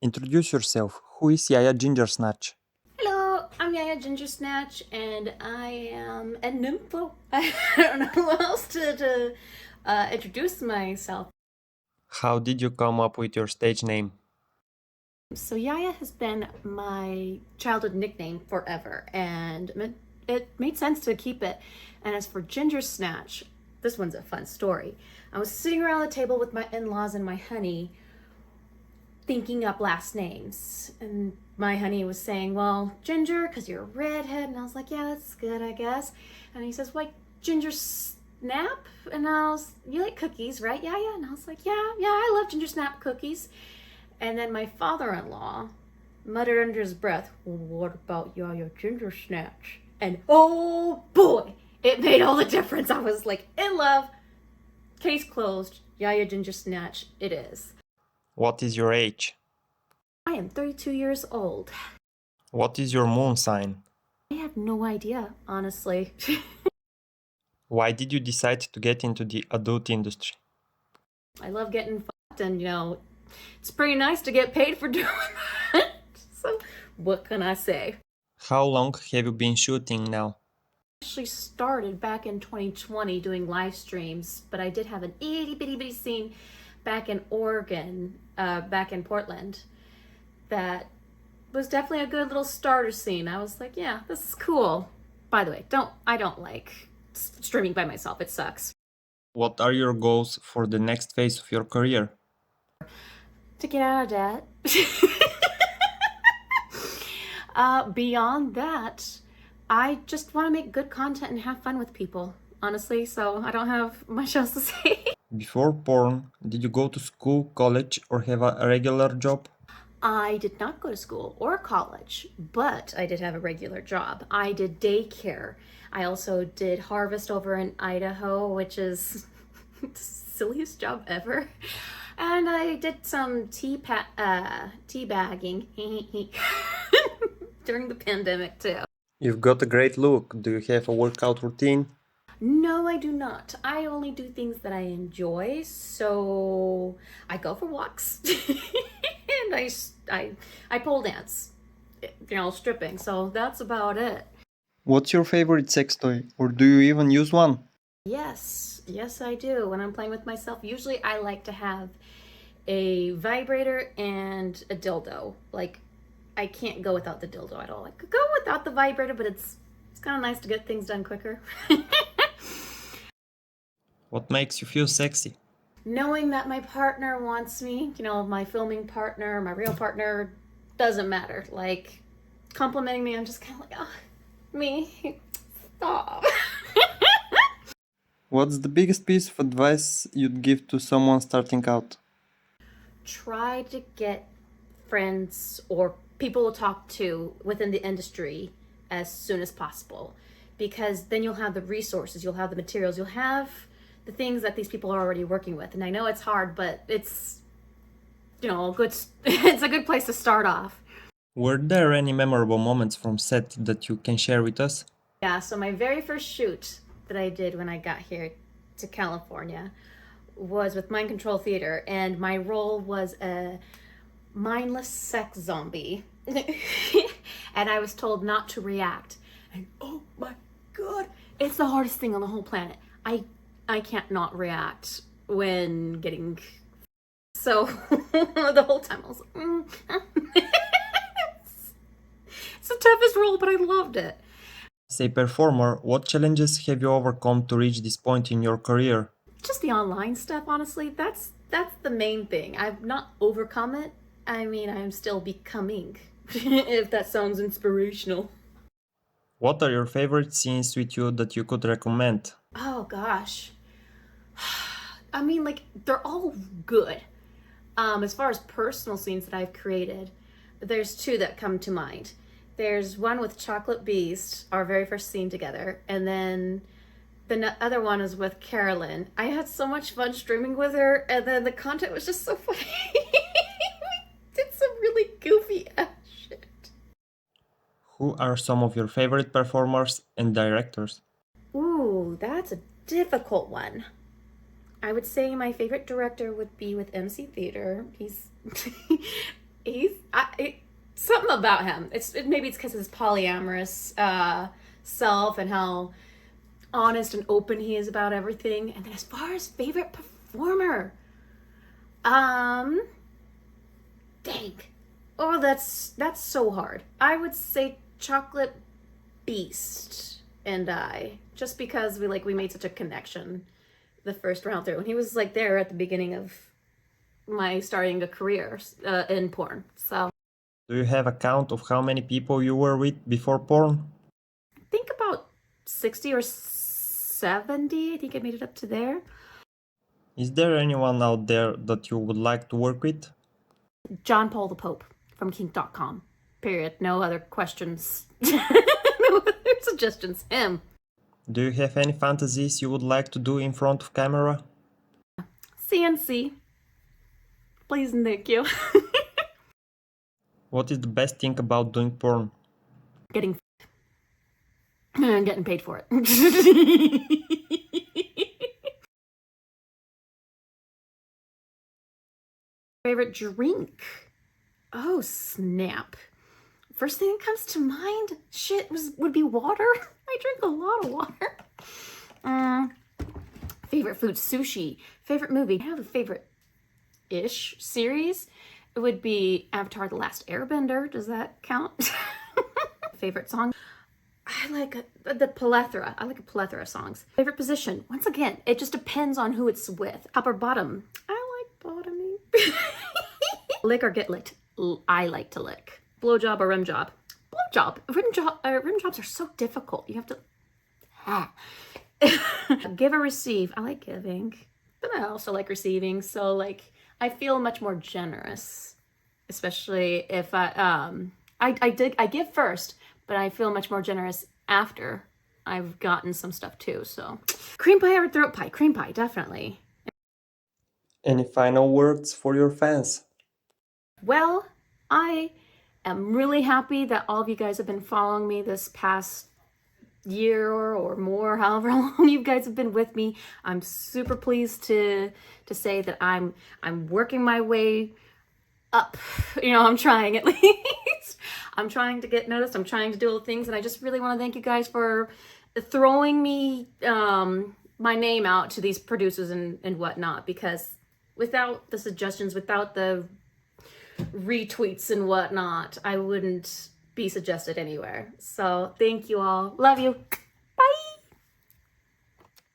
Introduce yourself. Who is Yaya Gingersnatch? Hello, I'm Yaya Gingersnatch, and I am a nympho. I don't know who else to introduce myself. How did you come up with your stage name? So Yaya has been my childhood nickname forever, and it made sense to keep it. And as for Gingersnatch, this one's a fun story. I was sitting around the table with my in-laws and my honey, thinking up last names. And my honey was saying, well, Ginger, because you're a redhead. And I was like, yeah, that's good, I guess. And he says, why, Ginger Snap? And I was, you like cookies, right? Yeah, yeah. And I was like, yeah, I love Ginger Snap cookies. And then my father-in-law muttered under his breath, well, what about Yaya Gingersnatch? And oh boy, it made all the difference. I was like, in love. Case closed. Yaya Gingersnatch, it is. What is your age? I am 32 years old. What is your moon sign? I have no idea, honestly. Why did you decide to get into the adult industry? I love getting fucked, and it's pretty nice to get paid for doing that. So, what can I say? How long have you been shooting now? I actually started back in 2020 doing live streams, but I did have an itty bitty scene back in Oregon, back in Portland, that was definitely a good little starter scene. I was like, yeah, this is cool. By the way, I don't like streaming by myself. It sucks. What are your goals for the next phase of your career? To get out of debt. Beyond that, I just want to make good content and have fun with people, honestly, so I don't have much else to say. Before porn, did you go to school, college, or have a regular job? I did not go to school or college, but I did have a regular job. I did daycare. I also did harvest over in Idaho, which is the silliest job ever. And I did some tea bagging during the pandemic too. You've got a great look. Do you have a workout routine? No, I do not. I only do things that I enjoy. So I go for walks and I pole dance, stripping. So that's about it. What's your favorite sex toy? Or do you even use one? Yes, I do. When I'm playing with myself, usually I like to have a vibrator and a dildo. Like, I can't go without the dildo at all. I could go without the vibrator, but it's kind of nice to get things done quicker. What makes you feel sexy? Knowing that my partner wants me, my filming partner, my real partner, doesn't matter. Like, complimenting me, I'm just kind of like, oh, me, stop. What's the biggest piece of advice you'd give to someone starting out? Try to get friends or people to talk to within the industry as soon as possible, because then you'll have the resources, you'll have the materials, you'll have the things that these people are already working with. And I know it's hard, but it's good. It's a good place to start off. Were there any memorable moments from set that you can share with us? Yeah, so my very first shoot that I did when I got here to California was with Mind Control Theater, and my role was a mindless sex zombie. And I was told not to react. And oh my god, it's the hardest thing on the whole planet. I can't not react when getting so the whole time I was like, it's the toughest role, but I loved it. As a performer, what challenges have you overcome to reach this point in your career? Just the online stuff, honestly. That's the main thing. I've not overcome it. I mean, I'm still becoming, if that sounds inspirational. What are your favorite scenes with you that you could recommend? Oh gosh. I mean, like, they're all good. As far as personal scenes that I've created, there's two that come to mind. There's one with Chocolate Beast, our very first scene together, and then the other one is with Carolyn. I had so much fun streaming with her, and then the content was just so funny. We did some really goofy ass shit. Who are some of your favorite performers and directors? Ooh, that's a difficult one. I would say my favorite director would be with MC Theater. He's he's about him. Maybe it's because of his polyamorous self and how honest and open he is about everything. And then as far as favorite performer, dang. Oh, that's so hard. I would say Chocolate Beast and I, just because we made such a connection the first round through, and he was like there at the beginning of my starting a career in porn. So Do you have a count of how many people you were with before porn? I think about 60 or 70. I think I made it up to there. Is there anyone out there that you would like to work with? John Paul the Pope from kink.com. Period. No other questions. No other suggestions. Him. Do you have any fantasies you would like to do in front of camera? CNC. Please and thank you. What is the best thing about doing porn? Getting and getting paid for it. Favorite drink? Oh, snap. First thing that comes to mind, would be water. I drink a lot of water. Favorite food, sushi. Favorite movie, I have a favorite-ish series. It would be Avatar: The Last Airbender. Does that count? Favorite song? I like the plethora. I like a plethora of songs. Favorite position? Once again, it just depends on who it's with. Top or bottom? I like bottoming. Lick or get licked? I like to lick. Blowjob or rim job? Blowjob. Rim jobs are so difficult. You have to give or receive. I like giving, but I also like receiving. So I feel much more generous, especially if I give first, but I feel much more generous after I've gotten some stuff too. So cream pie or throat pie? Cream pie, definitely. Any final words for your fans? Well, I am really happy that all of you guys have been following me this past year or more, however long you guys have been with me. I'm super pleased to say that I'm working my way up. I'm trying at least. I'm trying to get noticed. I'm trying to do all the things, and I just really want to thank you guys for throwing me my name out to these producers and whatnot, because without the suggestions, without the retweets and whatnot, I wouldn't be suggested anywhere. So thank you all. Love you.